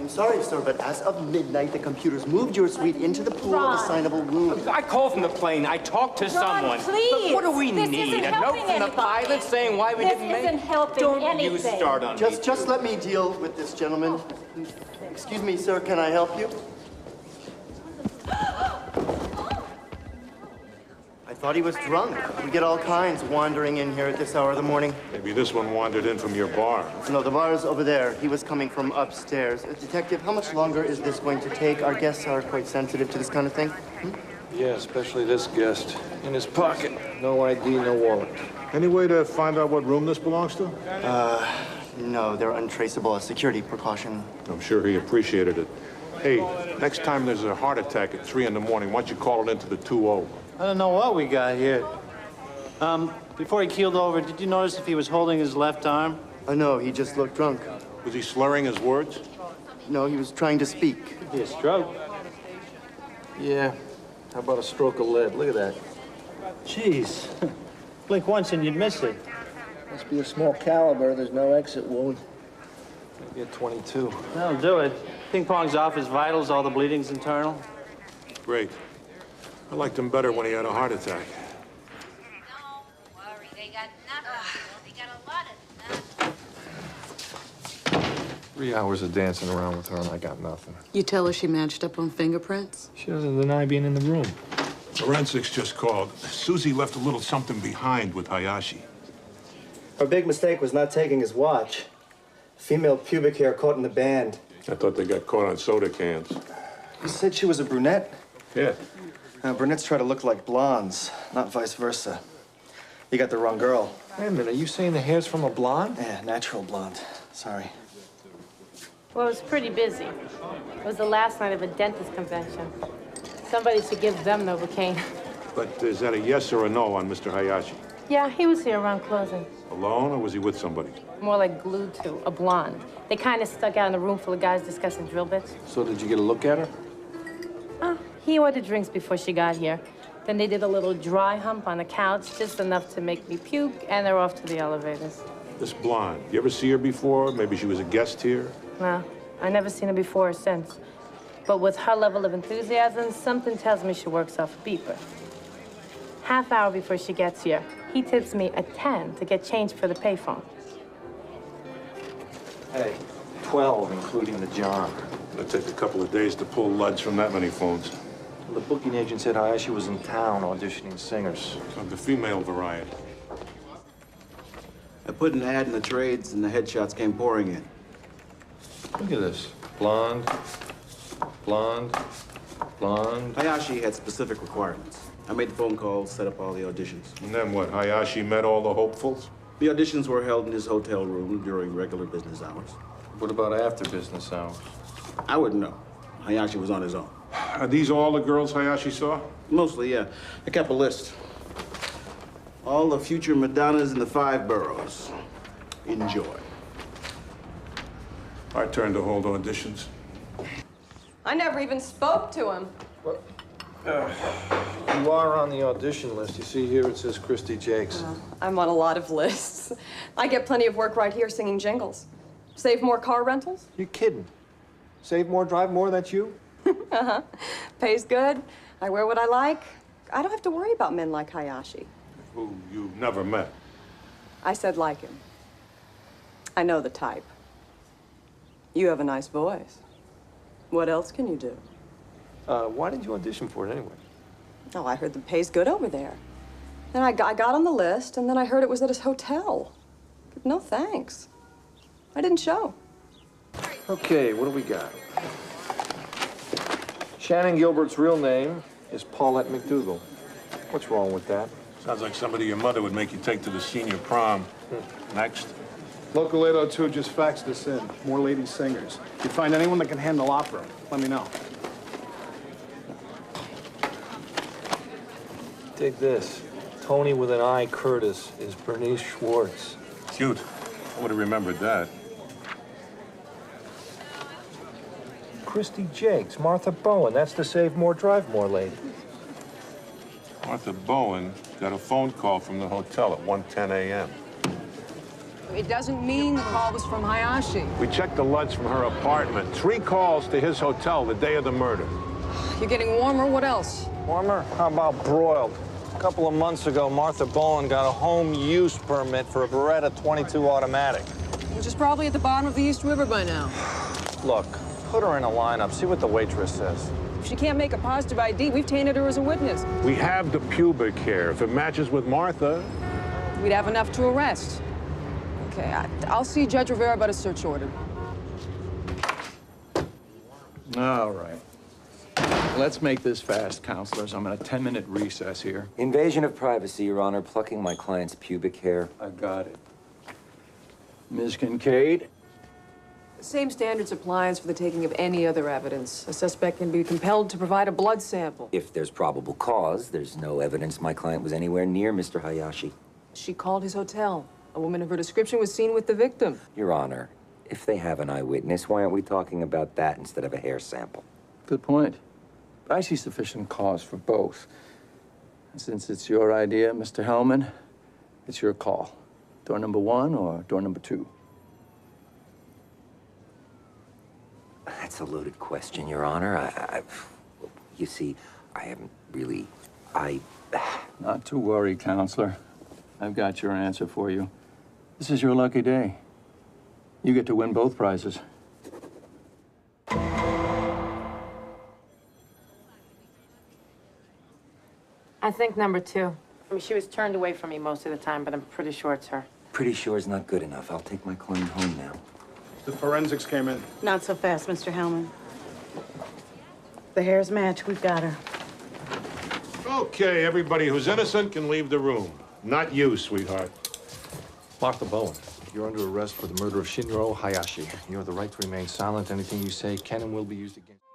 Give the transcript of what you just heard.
I'm sorry, sir, but as of midnight, the computers moved your suite into the pool of assignable rooms. I called from the plane. I talked to someone. Please. But what do we This need? isn't A note from helping the pilot saying why we didn't make it? This isn't helping Don't you anything. start on me. Just let me deal with this gentleman. Excuse me, sir, can I help you? I thought he was drunk. We get all kinds wandering in here at this hour of the morning. Maybe this one wandered in from your bar. No, the bar's over there. He was coming from upstairs. Detective, how much longer is this going to take? Our guests are quite sensitive to this kind of thing. Yeah, especially this guest. In his pocket. No ID, no wallet. Any way to find out what room this belongs to? No, they're untraceable. A security precaution. I'm sure he appreciated it. Hey, next time there's a heart attack at 3 in the morning, why don't you call it into the 2-0? I don't know what we got here. Before he keeled over, did you notice if he was holding his left arm? No, he just looked drunk. Was he slurring his words? No, he was trying to speak. Could be a stroke. Yeah. How about a stroke of lead? Look at that. Jeez. Blink once and you'd miss it. Must be a small caliber. There's no exit wound. Maybe a 22. That'll do it. Ping pong's off his vitals, all the bleeding's internal. Great. I liked him better when he had a heart attack. Don't worry, they got nothing. They got a lot of nothing. 3 hours of dancing around with her and I got nothing. You tell her she matched up on fingerprints? She doesn't deny being in the room. Forensics just called. Susie left a little something behind with Hayashi. Her big mistake was not taking his watch. Female pubic hair caught in the band. I thought they got caught on soda cans. You said she was a brunette? Yeah. Brunettes try to look like blondes, not vice versa. You got the wrong girl. Wait a minute, are you saying the hair's from a blonde? Yeah, natural blonde. Sorry. Well, it was pretty busy. It was the last night of a dentist convention. Somebody should give them Novocaine. But is that a yes or a no on Mr. Hayashi? Yeah, he was here around closing. Alone, or was he with somebody? More like glued to, a blonde. They kind of stuck out in a room full of guys discussing drill bits. So did you get a look at her? He ordered drinks before she got here. Then they did a little dry hump on the couch, just enough to make me puke, and they're off to the elevators. This blonde, you ever see her before? Maybe she was a guest here? Well, I never seen her before or since. But with her level of enthusiasm, something tells me she works off a beeper. Half hour before she gets here, he tips me a 10 to get change for the payphone. Hey, 12, including the John. It'll take a couple of days to pull luds from that many phones. The booking agent said Hayashi was in town auditioning singers. Of the female variety. I put an ad in the trades and the headshots came pouring in. Look at this. Blonde, blonde, blonde. Hayashi had specific requirements. I made the phone calls, set up all the auditions. And then what, Hayashi met all the hopefuls? The auditions were held in his hotel room during regular business hours. What about after business hours? I wouldn't know. Hayashi was on his own. Are these all the girls Hayashi saw? Mostly, yeah. I kept a list. All the future Madonnas in the 5 boroughs. Enjoy. Our turn to hold auditions. I never even spoke to him. You are on the audition list. You see here it says Christy Jakes. I'm on a lot of lists. I get plenty of work right here singing jingles. Save more car rentals? You're kidding. Save more, drive more, that's you? Uh-huh. Pays good. I wear what I like. I don't have to worry about men like Hayashi. Who you've never met. I said like him. I know the type. You have a nice voice. What else can you do? Why did you audition for it anyway? Oh, I heard the pay's good over there. Then I got on the list, and then I heard it was at his hotel. No thanks. I didn't show. Okay, what do we got? Shannon Gilbert's real name is Paulette McDougal. What's wrong with that? Sounds like somebody your mother would make you take to the senior prom. Next. Local 802 just faxed this in. More lady singers. If you find anyone that can handle opera, let me know. Dig this. Tony with an I, Curtis, is Bernice Schwartz. Cute. I would have remembered that. Christy Jakes, Martha Bowen. That's the Save More, Drive More lady. Martha Bowen got a phone call from the hotel at 1:10 a.m. It doesn't mean the call was from Hayashi. We checked the LUDs from her apartment. 3 calls to his hotel the day of the murder. You're getting warmer. What else? Warmer? How about broiled? A couple of months ago, Martha Bowen got a home use permit for a Beretta 22 automatic. Which is probably at the bottom of the East River by now. Look, put her in a lineup, see what the waitress says. If she can't make a positive ID, we've tainted her as a witness. We have the pubic hair. If it matches with Martha, We'd have enough to arrest. Okay, I'll see Judge Rivera about a search order. All right. Let's make this fast, counselors. I'm in a 10-minute recess here. Invasion of privacy, Your Honor. Plucking my client's pubic hair. I got it. Ms. Kincaid? The same standards applies for the taking of any other evidence. A suspect can be compelled to provide a blood sample. If there's probable cause, there's no evidence my client was anywhere near Mr. Hayashi. She called his hotel. A woman of her description was seen with the victim. Your Honor, if they have an eyewitness, why aren't we talking about that instead of a hair sample? Good point. But I see sufficient cause for both. And since it's your idea, Mr. Hellman, it's your call. Door number 1 or door number 2? That's a loaded question, Your Honor. You see, I haven't really... Not to worry, counselor. I've got your answer for you. This is your lucky day. You get to win both prizes. I think number 2. I mean, she was turned away from me most of the time, but I'm pretty sure it's her. Pretty sure is not good enough. I'll take my client home now. The forensics came in. Not so fast, Mr. Hellman. The hairs match. We've got her. okay, everybody who's innocent can leave the room. Not you, sweetheart. Martha Bowen, you're under arrest for the murder of Shinro Hayashi. You have the right to remain silent. Anything you say can and will be used against you.